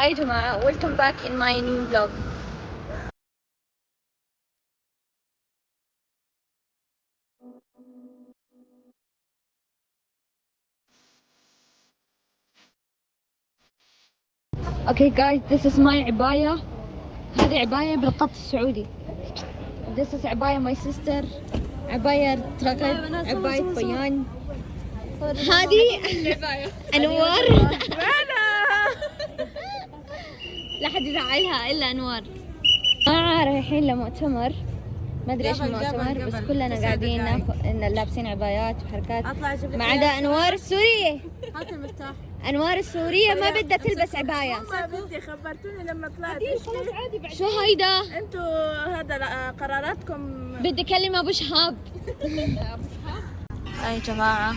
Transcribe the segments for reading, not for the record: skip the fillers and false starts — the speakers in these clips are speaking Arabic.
هاي جماعة, welcome back in my new vlog. Okay guys, this is my عباية. هذه عباية بالقط السعودي. This is عباية my sister. عباية تركت, عباية بيان. هذه أنوار. لا حد يزعلها إلا أنوار. رايحين لمؤتمر, ما ادري ايش المؤتمر, بس كلنا قاعدين لابسين عبايات وحركات ما عدا انوار السورية. هات المفتاح. انوار السورية ما بدها تلبس عباية. ما بدي, خبرتوني لما طلعت. خلاص عادي بعد. شو هيدا؟ انتوا هذا قراراتكم. بدي اكلم ابو شهاب. يا جماعة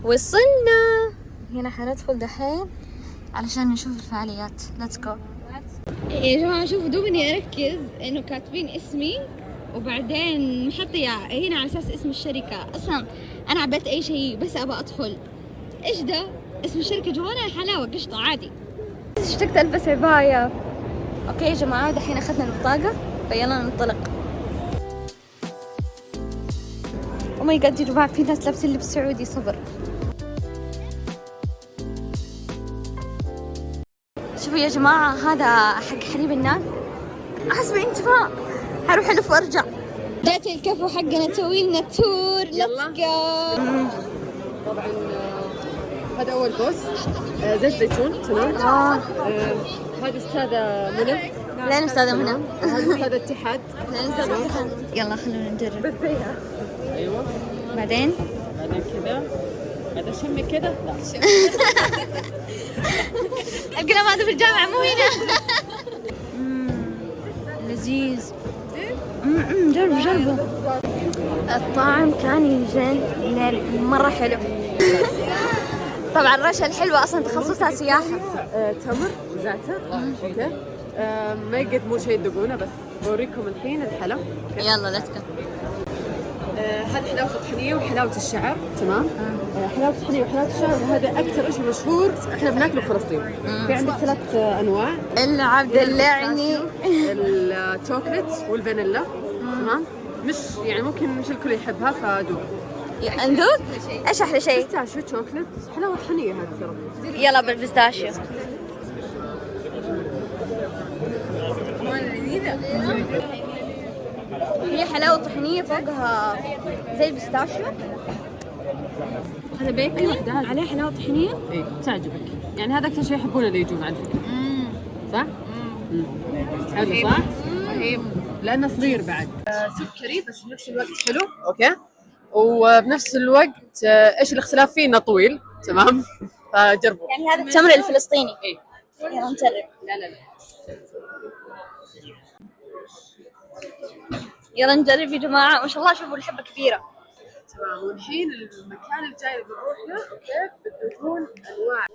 وصلنا, هنا حندخل دحين علشان نشوف الفعاليات. ليتس جو. يا جماعة شوفوا, دوبني اركز انه كاتبين اسمي وبعدين محطية هنا على اساس اسم الشركة. اصلا انا عبيت اي شيء بس ابى ادخل. ايش ده؟ اسم الشركة جوانا حلاوة قشطة عادي. اشتقت البس عباية. اوكي يا جماعة, دحين اخذنا البطاقة فيلا ننطلق. او ماي جاد يا جماعة, في ناس لابسين لبس سعودي. صبر. شوفوا يا جماعة, هذا حق حليب الناس. احس بانتماء, حروح الف وارجع. جات الكفو حقنا تسوي لنا تور. ليتس جو. طبعا هذا اول بوس, زيت زيتون. تمام. هذه استاذه منى. لين استاذة منى. هذه استاذه اتحاد. يلا خلونا نجرب. بس زيها. ايوه. بعدين كذا, بعدين شمي كذا. لا القلم هذا في الجامعة مو هنا. لذيذ. جربوا. الطعم كان يجن مرة حلو. طبعا رشا الحلوة أصلا تخصصها سياحة. تمر زعتر. اوكي. ما يقدموا شيء تذوقونه, بس بوريكم الحين الحلا. يلا ليتس جو. هذه حلاوة الطحينية وحلاوة الشعر. تمام. حلاوة الطحينية وحلاوة الشعر هذا أكثر شيء مشهور احنا بناكله في فلسطين. في عندك 3 أنواع. العبد اللعني, الشوكليت والفانيلا. تمام. مش يعني ممكن مش الكل يحبها, فدوق. ندوق. ايش احلى شيء؟ بيستاشيو, شوكليت, حلاوة طحينية هذه ترى. يلا بالبيستاشيو. هي حلاوة طحينية فوقها زي البيستاشيو. هذا بيكر عليه حلاوة طحينية. اي تعجبك, يعني هذا أكثر شيء يحبونه اللي يجون على فكرة. صح؟ حلو صح؟ رهيب, لأنه صغير بعد. سكري بس بنفس الوقت حلو. أوكي. وبنفس الوقت إيش الاختلاف فيه؟ إنه طويل. تمام. فجربوا. يعني هذا التمر الفلسطيني. إيه. يلا نجرب. لا. يلا نجرب يا جماعة. ما شاء الله شوفوا الحبة كبيرة. تمام. والحين المكان الجاي اللي بنروح له, اوكي, بتكون انواع.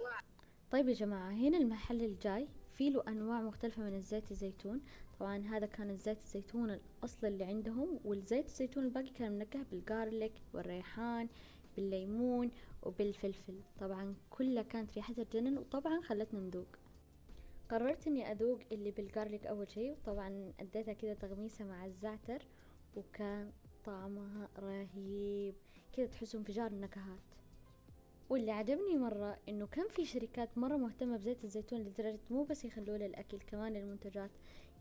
طيب يا جماعة, هنا المحل الجاي فيه له انواع مختلفة من الزيت الزيتون. طبعا هذا كان الزيت الزيتون الاصل اللي عندهم, والزيت الزيتون الباقي كان منقه بالجارليك والريحان بالليمون وبالفلفل. طبعا كلها كانت ريحتها تجنن, وطبعا خلتنا نذوق. قررت اني اذوق اللي بالجارليك اول شيء, وطبعا اديتها كذا تغميسة مع الزعتر, وكان طعمها رهيب كذا, تحسوا انفجار النكهات. واللي عجبني مرة انه كان في شركات مرة مهتمة بزيت الزيتون, لدرجة مو بس يخلوه للاكل, كمان للمنتجات.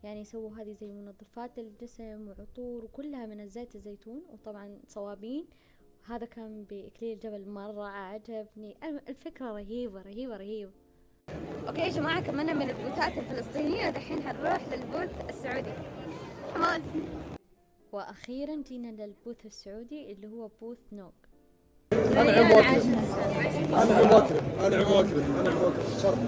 يعني يسووا هذه زي منظفات للجسم وعطور, وكلها من الزيت الزيتون, وطبعا صوابين. هذا كان بإكليل جبل, مرة عجبني. الفكرة رهيبة رهيبة رهيبة. اوكي يا جماعة, كملنا من البوثات الفلسطينية, دحين حنروح للبوث السعودي. حماس. واخيرا جينا للبوث السعودي اللي هو بوث نوك. أنا عماكرم شرط.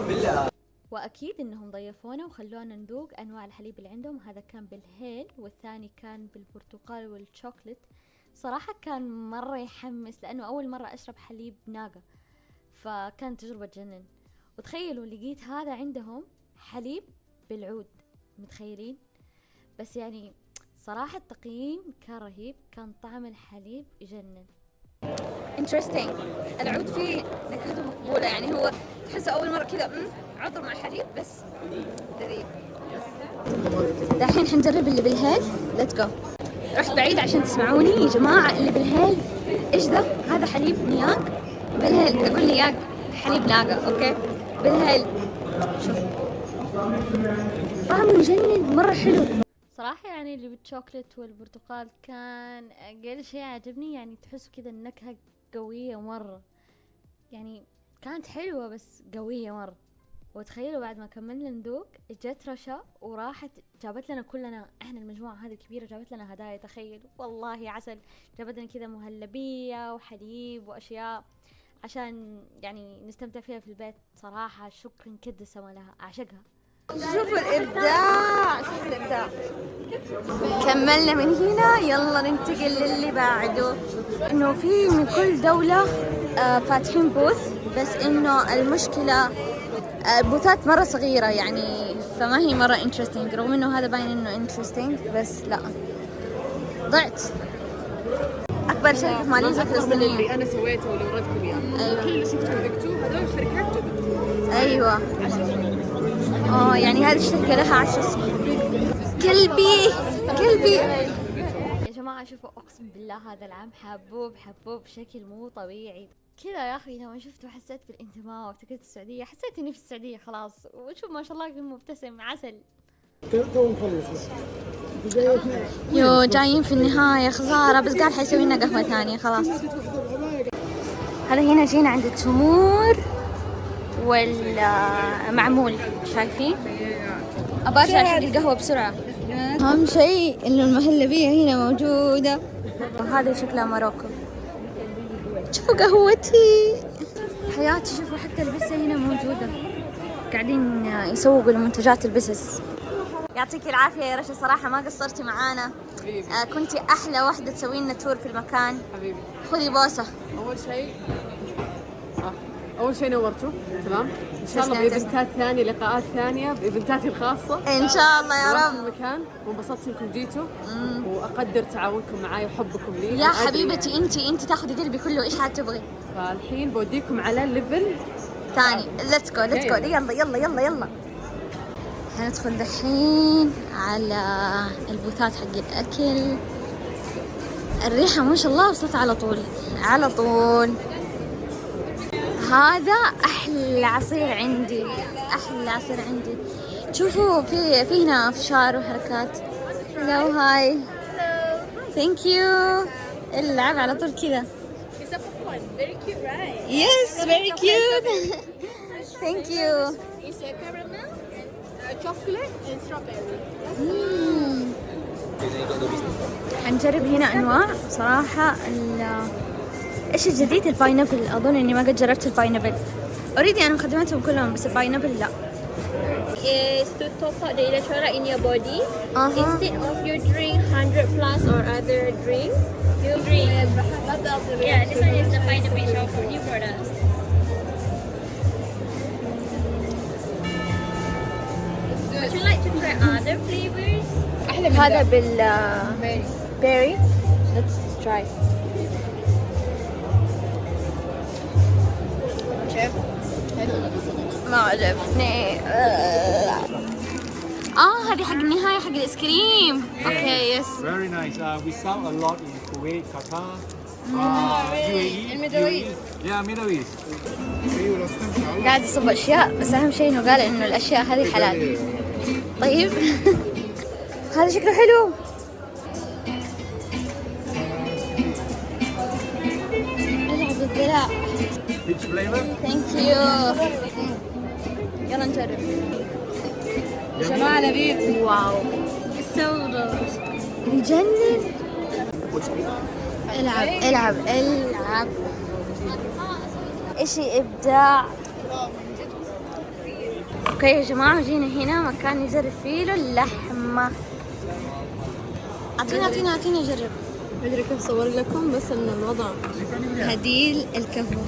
بالله. واكيد انهم ضيفونا وخلونا نذوق انواع الحليب اللي عندهم. هذا كان بالهيل, والثاني كان بالبرتقال والشوكليت. صراحة كان مرة يحمس, لانه اول مرة اشرب حليب ناقة, فكانت تجربة تجنن. وتخيلوا لقيت هذا عندهم حليب بالعود, متخيلين؟ بس يعني صراحة التقييم كان رهيب, كان طعم الحليب يجنن. interesting. العود فيه نكهته مقبولة، يعني هو تحسه أول مرة كذا عطر مع حليب بس لذيذ. دحين حنجرب اللي بالهيل. ليتس جو. رحت بعيد عشان تسمعوني يا جماعة. اللي بالهيل ايش ده؟ هذا حليب نياق بالهيل. اقول نياق حليب ناقة، اوكي بالهيل. شوف طعمه يجنن، مرة حلو صراحة. يعني اللي بالشوكلت والبرتقال كان أقل شيء عجبني، يعني تحسوا كذا النكهة قوية مرة، يعني كانت حلوة بس قوية مرة. وتخيلوا بعد ما كملنا ندوق جت رشا وراحت جابت لنا كلنا، احنا المجموعة هذه الكبيرة جابت لنا هدايا. تخيلوا والله عسل، جابت لنا كذا مهلبية وحليب وأشياء عشان يعني نستمتع فيها في البيت. صراحة شكرا كد سما لها، أعشقها. شوفوا الإبداع، شوفوا الإبداع. كملنا من هنا، يلا ننتقل للي بعده. إنه في من كل دولة فاتحين بوث، بس إنه المشكلة بوثات مرة صغيرة يعني، فما هي مرة interesting. رغم إنه هذا باين إنه interesting بس لا، ضعت. أكبر شركة ماليزيا فلسطينية اللي أنا سويته ولو ردكم إياه. أيوة. كل اللي شفتوا ذقتوه هذول الشركات جبت. أيوة. يعني هذه الشركة لها 10 سنين. قلبي يا جماعة شوفوا، أقسم بالله هذا العام حبوب بشكل مو طبيعي كذا يا أخي. لما شفته حسيت بالانتماء وافتكرت السعودية، حسيت إني في السعودية خلاص. وشوف ما شاء الله كيف مبتسم، عسل. يو جايين في النهاية، خسارة، بس قال حيسوي لنا قهوة ثانية خلاص. هذا هنا جينا عند التمور والمعمول، شايفين؟ أبارشة حق القهوة بسرعة. أهم شيء إنه المهلبية هنا موجودة، وهذه شكلها موروكو. شوفوا قهوتي حياتي، شوفوا حتى البسة هنا موجودة، قاعدين يسوقوا لمنتجات البسس. يعطيك العافية يا رشا، صراحة ما قصرتي معانا. كنتي أحلى واحدة تسوي لنا تور في المكان. حبيبي خذي بوسة. أول شيء نورتوا، تمام؟ إن شاء الله بإيفنتات ثانية، لقاءات ثانية بإيفنتاتي الخاصة إن شاء الله يا رب. المكان، وانبسطت إنكم جيتوا وأقدر تعاونكم معاي وحبكم لي. يا حبيبتي يعني. أنت تاخذي قلبي كله، إيش حاب تبغي؟ فالحين بوديكم على ليفل ثاني. ليتس جو يلا. حندخل دحين على البوثات حق الأكل. الريحة ما شاء الله وصلت على طول. هذا أحلى عصير عندي. شوفوا في هنا فشار وحركات. هلو هاي. ثانك يو. اللعب على طول كذا. It's a popcorn. Very cute, right? Yes, very cute. Thank you. It's a caramel, chocolate, and strawberry. حنجرب هنا أنواع صراحة. إيش الجديد؟ الباينابل. أظن إني ما قد جربت الباينابل. أريد أنا مقدماتهم كلهم، بس الباينابل لا. Is to top up the electrolyte in your body. Instead of you drink 100 plus or other drinks, you drink. Yeah, this one is the Vitamin Shop new products. Would you like to try other flavors? هذا بالبيري. Let's try. ما عجبني. هذه حق النهاية، حق الإسكريم. اوكي يس. Very nice. We sell a lot in Kuwait, Qatar, UAE. Middle East. Yeah, Middle East. قاعد يصب أشياء، بس أهم شيء إنه قال إنه الأشياء هذه حلال. طيب. هذا شكله حلو. العب الدلع. Which flavor? ثانك يو. يلا نجرب يا جماعة. لذيذ. واو يجنن. العب اشي ابداع. اوكي يا جماعة، جينا هنا مكان نجرب فيه اللحمة. اعطينا اجرب. ما ادري كيف اصور لكم، بس ان الوضع هديل الكهوة.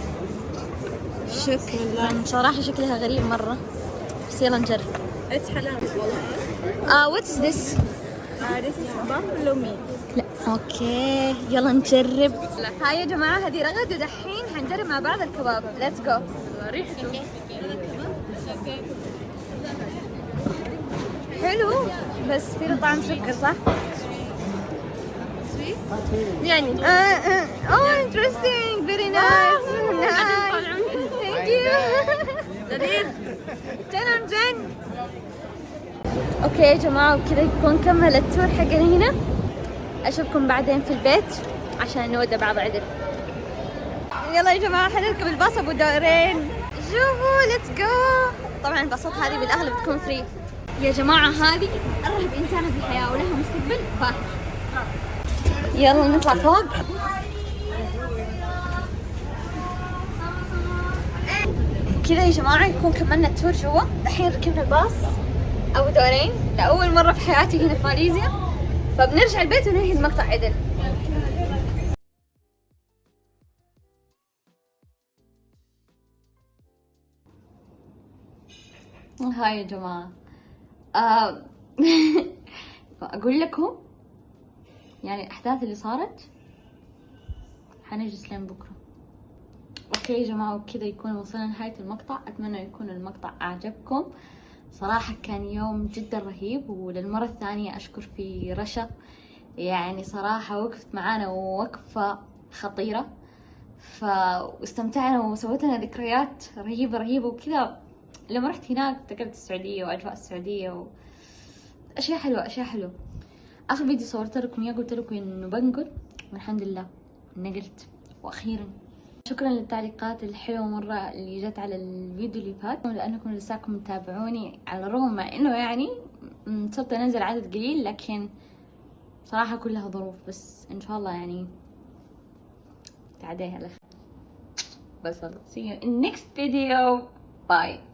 شكرا. صراحة شكلها غريب مرة، بس يلا نجرب. اتس حلال والله. What is this? This is buffalo meat. لا اوكي يلا نجرب. هاي يا جماعة هذه رغد ودحين حنجرب مع بعض الكباب. ليتس جو. ريحته حلو بس في له طعم سكر صح؟ يعني اوه انترستينج فيري نايس. ثانك يو. لذيذ. جنن جن. اوكي يا جماعة وبكذا يكون كمل التور حقنا هنا. اشوفكم بعدين في البيت عشان نودع بعض عدل. يلا يا جماعة حنركب الباص ابو دورين. شوفوا ليتس جو. طبعا الباصات هذه بالاغلب تكون فري. يا جماعة هذه أرهب إنسانة في الحياة ولها مستقبل باهر. يلا نطلع فوق. كذا يا جماعة يكون كملنا التور جوا. الحين ركبنا الباص أبو دورين لأول مرة في حياتي هنا في ماليزيا، فبنرجع البيت وننهي المقطع عدل. هاي يا جماعة أقول لكم يعني الأحداث اللي صارت حنجلس لين بكرة. أوكي يا جماعة وبكذا يكون وصلنا لنهاية المقطع. أتمنى يكون المقطع أعجبكم. صراحة كان يوم جدا رهيب، وللمرة الثانية أشكر في رشا، يعني صراحة وقفت معانا ووقفة خطيرة، واستمتعنا وسويت لنا ذكريات رهيبة وكذا. لما رحت هناك افتكرت السعودية وأجواء السعودية أشياء حلوة. آخر فيديو صورت لكم إياه قلت لكم إنه بنقل، والحمد لله نقلت وأخيرا. شكرا للتعليقات الحلوة مرة اللي جت على الفيديو اللي فات، لأنكم لساكم متابعوني على الرغم مع إنه يعني صرت أنزل عدد قليل، لكن صراحة كلها ظروف. بس إن شاء الله يعني تعديها على خير. بس see you in next video. Bye.